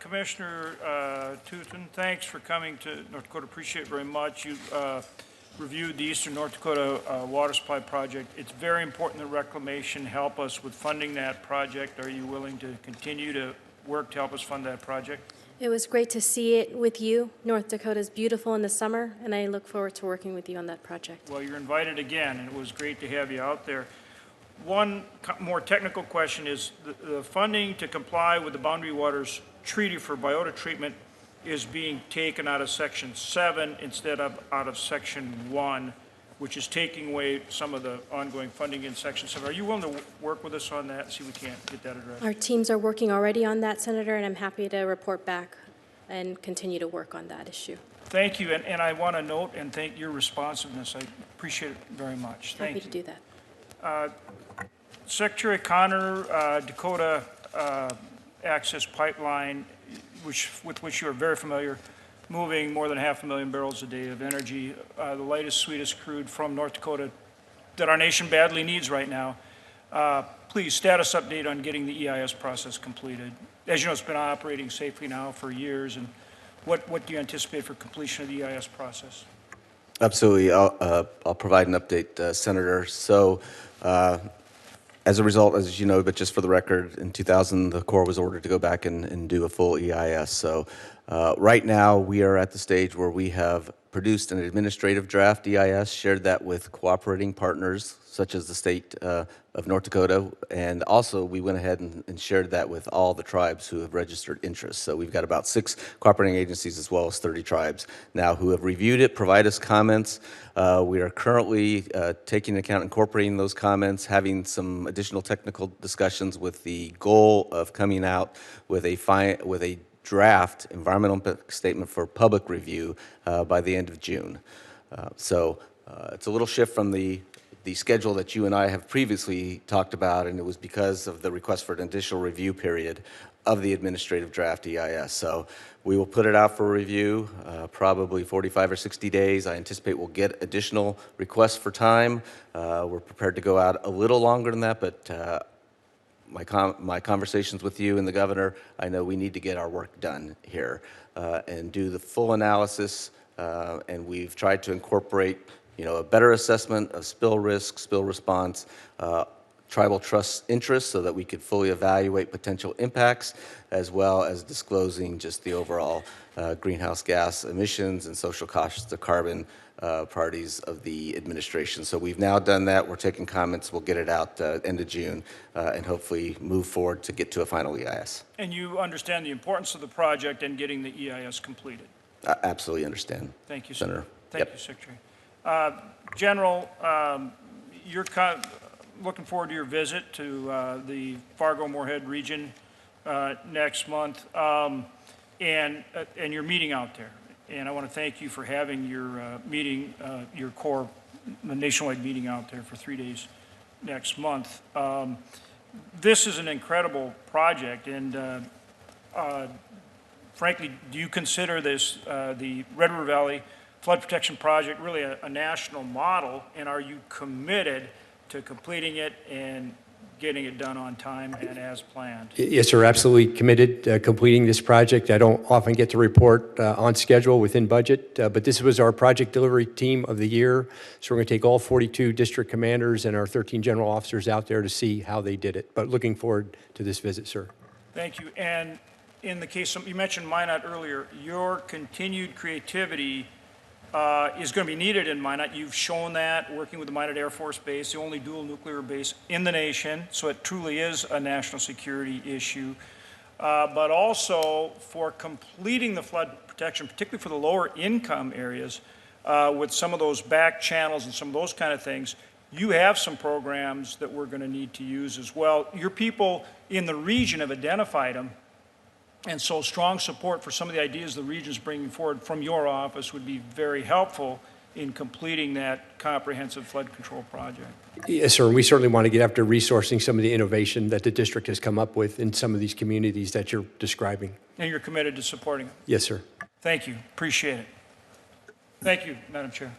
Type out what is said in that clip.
Commissioner Touton, thanks for coming to North Dakota. Appreciate it very much. You reviewed the Eastern North Dakota water supply project. It's very important that Reclamation help us with funding that project. Are you willing to continue to work to help us fund that project? It was great to see it with you. North Dakota is beautiful in the summer, and I look forward to working with you on that project. Well, you're invited again, and it was great to have you out there. One more technical question is the funding to comply with the Boundary Waters Treaty for biota treatment is being taken out of Section 7 instead of out of Section 1, which is taking away some of the ongoing funding in Section 7. Are you willing to work with us on that and see if we can't get that addressed? Our teams are working already on that, Senator, and I'm happy to report back and continue to work on that issue. Thank you, and I want to note and thank your responsiveness. I appreciate it very much. Thank you. Happy to do that. Secretary Connor, Dakota Access Pipeline, with which you are very familiar, moving more than 500,000 barrels a day of energy, the lightest, sweetest crude from North Dakota that our nation badly needs right now. Please, status update on getting the EIS process completed. As you know, it's been operating safely now for years, and what do you anticipate for completion of the EIS process? Absolutely. I'll provide an update, Senator. So, as a result, as you know, but just for the record, in 2000, the Corps was ordered to go back and do a full EIS. So right now, we are at the stage where we have produced an administrative draft EIS, shared that with cooperating partners, such as the state of North Dakota, and also we went ahead and shared that with all the tribes who have registered interest. So we've got about 6 cooperating agencies as well as 30 tribes now who have reviewed it, provide us comments. We are currently taking into account, incorporating those comments, having some additional technical discussions with the goal of coming out with a draft environmental impact statement for public review by the end of June. So it's a little shift from the schedule that you and I have previously talked about, and it was because of the request for an additional review period of the administrative draft EIS. So we will put it out for review, probably 45 or 60 days. I anticipate we'll get additional requests for time. We're prepared to go out a little longer than that, but my conversations with you and the governor, I know we need to get our work done here and do the full analysis, and we've tried to incorporate a better assessment of spill risk, spill response, tribal trust interests so that we could fully evaluate potential impacts, as well as disclosing just the overall greenhouse gas emissions and social costs of carbon parties of the administration. So we've now done that. We're taking comments. We'll get it out end of June and hopefully move forward to get to a final EIS. And you understand the importance of the project and getting the EIS completed? I absolutely understand. Thank you, Senator. Thank you, Secretary. General, you're looking forward to your visit to the Fargo-Moorhead region next month, and your meeting out there. And I want to thank you for having your meeting, your core nationwide meeting out there for 3 days next month. This is an incredible project, and frankly, do you consider this, the Red River Valley Flood Protection Project, really a national model, and are you committed to completing it and getting it done on time and as planned? Yes, sir, absolutely committed completing this project. I don't often get to report on schedule within budget, but this was our project delivery team of the year. So we're going to take all 42 district commanders and our 13 general officers out there to see how they did it. But looking forward to this visit, sir. Thank you. And in the case, you mentioned Minot earlier, your continued creativity is going to be needed in Minot. You've shown that working with the Minot Air Force Base, the only dual nuclear base in the nation, so it truly is a national security issue. But also for completing the flood protection, particularly for the lower income areas, with some of those back channels and some of those kind of things, you have some programs that we're going to need to use as well. Your people in the region have identified them. And so strong support for some of the ideas the region's bringing forward from your office would be very helpful in completing that comprehensive flood control project. Yes, sir. We certainly want to get after resourcing some of the innovation that the district has come up with in some of these communities that you're describing. And you're committed to supporting it? Yes, sir. Thank you. Appreciate it. Thank you, Madam Chair.